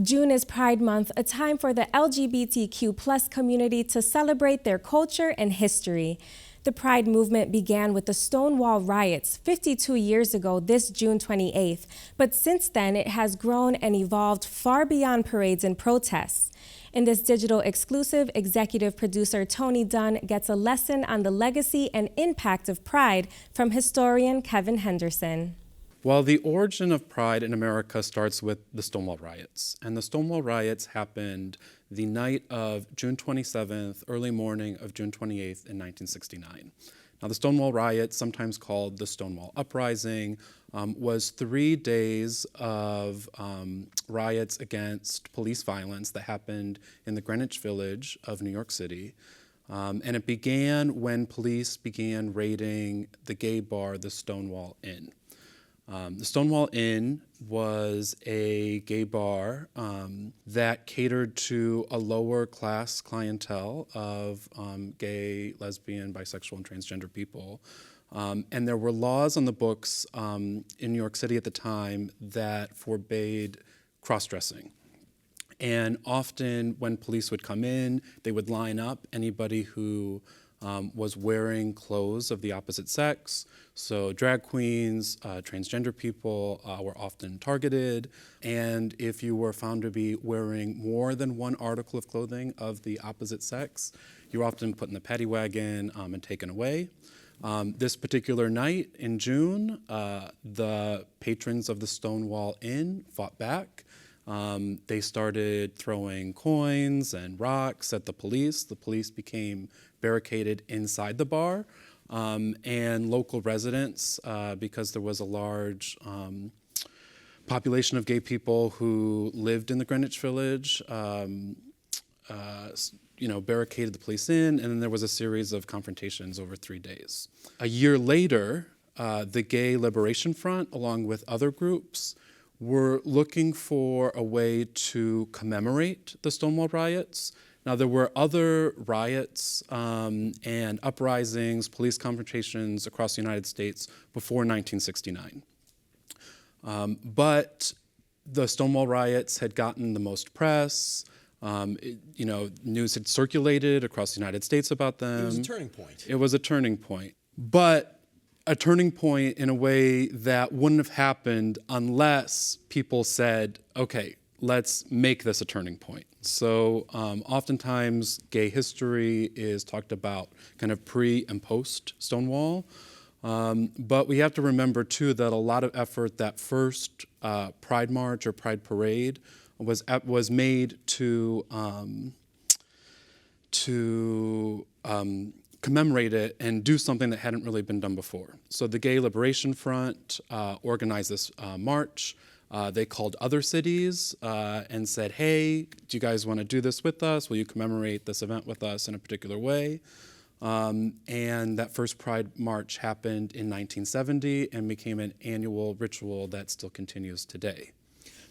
June is Pride Month, a time for the LGBTQ plus community to celebrate their culture and history. The Pride movement began with the Stonewall riots 52 years ago this June 28th, but since then it has grown and evolved far beyond parades and protests. In this digital exclusive, executive producer Tony Dunn gets a lesson on the legacy and impact of Pride from historian Kevin Henderson. Well, the origin of Pride in America starts with the Stonewall riots. And the Stonewall riots happened the night of June 27th, early morning of June 28th in 1969. Now, the Stonewall riots, sometimes called the Stonewall Uprising, was 3 days of riots against police violence that happened in the Greenwich Village of New York City. And it began when police began raiding the gay bar, the Stonewall Inn. The Stonewall Inn was a gay bar that catered to a lower class clientele of gay, lesbian, bisexual, and transgender people. And there were laws on the books in New York City at the time that forbade cross-dressing. And often when police would come in, they would line up anybody who was wearing clothes of the opposite sex. So drag queens, transgender people were often targeted. And if you were found to be wearing more than one article of clothing of the opposite sex, you were often put in the paddy wagon and taken away. This particular night in June, the patrons of the Stonewall Inn fought back. They started throwing coins and rocks at the police. The police became barricaded inside the bar, and local residents, because there was a large population of gay people who lived in the Greenwich Village, barricaded the police in, and then there was a series of confrontations over 3 days. A year later, the Gay Liberation Front, along with other groups, were looking for a way to commemorate the Stonewall riots. Now, there were other riots and uprisings, police confrontations across the United States before 1969. But the Stonewall riots had gotten the most press. News had circulated across the United States about them. It was a turning point. It was a turning point. But a turning point in a way that wouldn't have happened unless people said, okay, let's make this a turning point. So oftentimes gay history is talked about kind of pre and post Stonewall. But we have to remember too that a lot of effort, that first Pride March or Pride Parade was made to commemorate it and do something that hadn't really been done before. So the Gay Liberation Front organized this march. They called other cities and said, hey, do you guys want to do this with us? Will you commemorate this event with us in a particular way? And that first Pride March happened in 1970 and became an annual ritual that still continues today.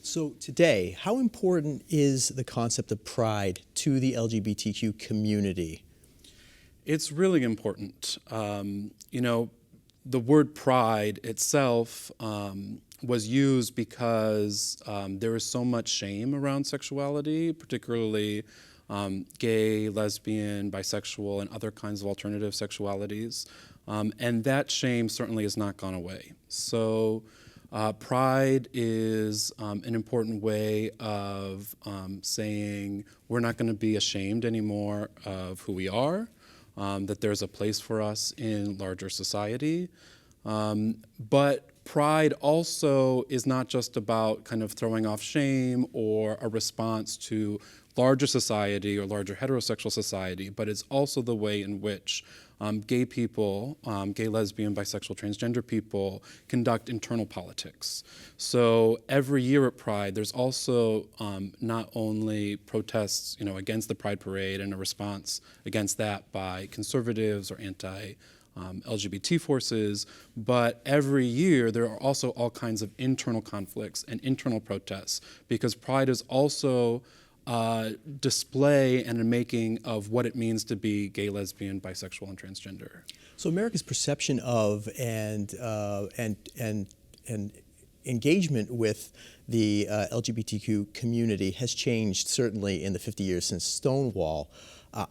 So today, how important is the concept of pride to the LGBTQ community? It's really important. The word pride itself was used because there is so much shame around sexuality, particularly gay, lesbian, bisexual, and other kinds of alternative sexualities. And that shame certainly has not gone away. So pride is an important way of saying we're not going to be ashamed anymore of who we are. That there's a place for us in larger society. But pride also is not just about kind of throwing off shame or a response to larger society or larger heterosexual society, but it's also the way in which gay people, gay, lesbian, bisexual, transgender people conduct internal politics. So every year at Pride, there's also not only protests, against the Pride Parade and a response against that by conservatives or anti-LGBT forces, but every year there are also all kinds of internal conflicts and internal protests because Pride is also display and a making of what it means to be gay, lesbian, bisexual, and transgender. So America's perception of and engagement with the LGBTQ community has changed, certainly in the 50 years since Stonewall.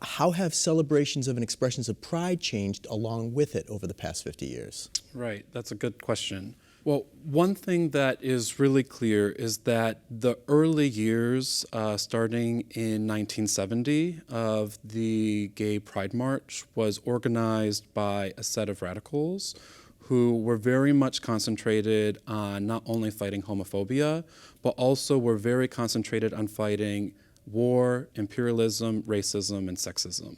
How have celebrations of and expressions of pride changed along with it over the past 50 years? Right, that's a good question. Well, one thing that is really clear is that the early years, starting in 1970, of the Gay Pride March was organized by a set of radicals who were very much concentrated on not only fighting homophobia, but also were very concentrated on fighting war, imperialism, racism, and sexism.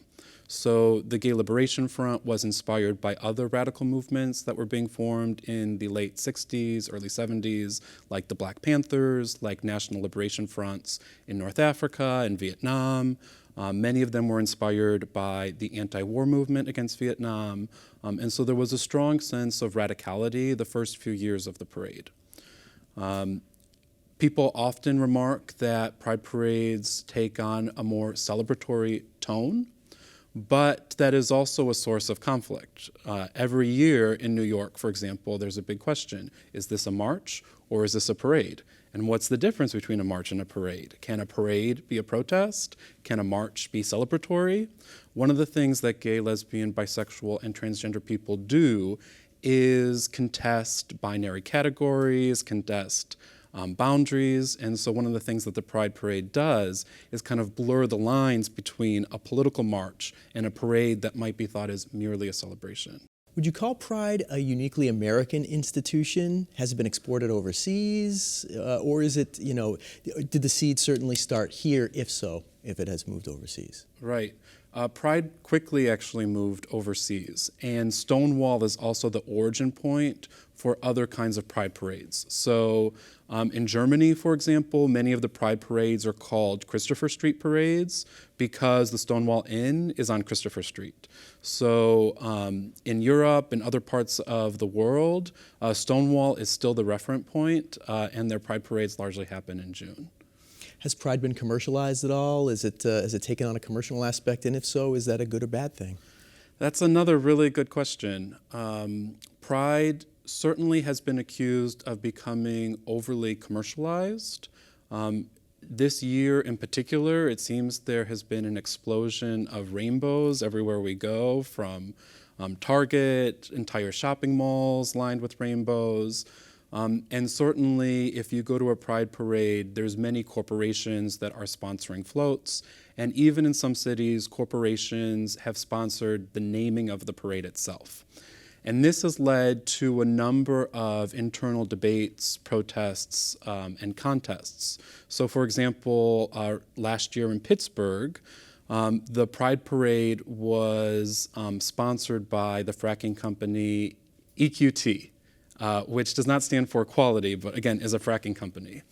So the Gay Liberation Front was inspired by other radical movements that were being formed in the late 60s, early 70s, like the Black Panthers, like National Liberation Fronts in North Africa and Vietnam. Many of them were inspired by the anti-war movement against Vietnam. And so there was a strong sense of radicality the first few years of the parade. People often remark that pride parades take on a more celebratory tone, but that is also a source of conflict. Every year in New York, for example, there's a big question. Is this a march or is this a parade? And what's the difference between a march and a parade? Can a parade be a protest? Can a march be celebratory? One of the things that gay, lesbian, bisexual, and transgender people do is contest binary categories, contest boundaries, and so one of the things that the Pride Parade does is kind of blur the lines between a political march and a parade that might be thought as merely a celebration. Would you call Pride a uniquely American institution? Has it been exported overseas? Or is it, did the seed certainly start here, if so, if it has moved overseas? Right. Pride quickly actually moved overseas, and Stonewall is also the origin point for other kinds of pride parades. So in Germany, for example, many of the pride parades are called Christopher Street parades because the Stonewall Inn is on Christopher Street. So in Europe and other parts of the world, Stonewall is still the referent point, and their pride parades largely happen in June. Has Pride been commercialized at all? Has it taken on a commercial aspect? And if so, is that a good or bad thing? That's another really good question. Pride certainly has been accused of becoming overly commercialized. This year in particular, it seems there has been an explosion of rainbows everywhere we go, from Target, entire shopping malls lined with rainbows. And certainly, if you go to a pride parade, there's many corporations that are sponsoring floats. And even in some cities, corporations have sponsored the naming of the parade itself. And this has led to a number of internal debates, protests, and contests. So for example, last year in Pittsburgh, the Pride Parade was sponsored by the fracking company EQT. Which does not stand for equality, but again, is a fracking company.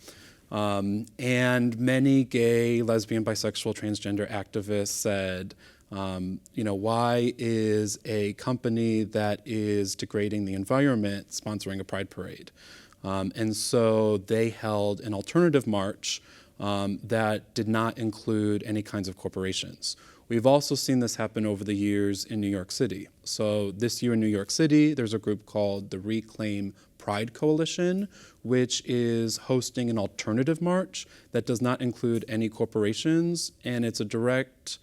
And many gay, lesbian, bisexual, transgender activists said, why is a company that is degrading the environment sponsoring a pride parade? And so they held an alternative march that did not include any kinds of corporations. We've also seen this happen over the years in New York City. So this year in New York City, there's a group called the Reclaim Pride Coalition, which is hosting an alternative march that does not include any corporations, and it's a direct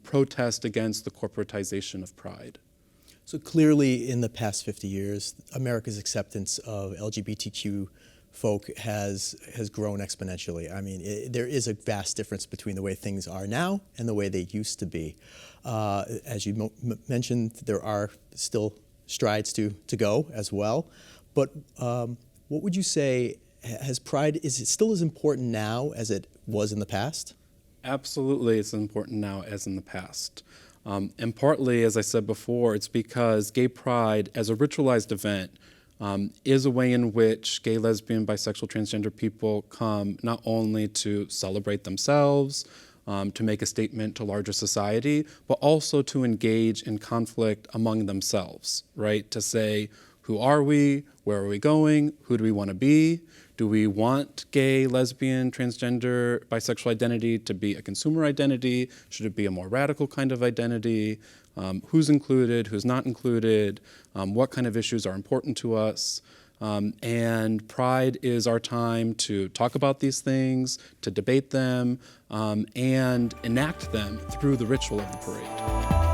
protest against the corporatization of pride. So clearly, in the past 50 years, America's acceptance of LGBTQ folk has grown exponentially. I mean, there is a vast difference between the way things are now and the way they used to be. As you mentioned, there are still strides to go as well. But what would you say, has Pride, is it still as important now as it was in the past? Absolutely, it's important now as in the past. And partly, as I said before, it's because gay pride as a ritualized event is a way in which gay, lesbian, bisexual, transgender people come not only to celebrate themselves, to make a statement to larger society, but also to engage in conflict among themselves, right? To say, who are we? Where are we going? Who do we want to be? Do we want gay, lesbian, transgender, bisexual identity to be a consumer identity? Should it be a more radical kind of identity? Who's included? Who's not included? What kind of issues are important to us? And Pride is our time to talk about these things, to debate them, and enact them through the ritual of the parade.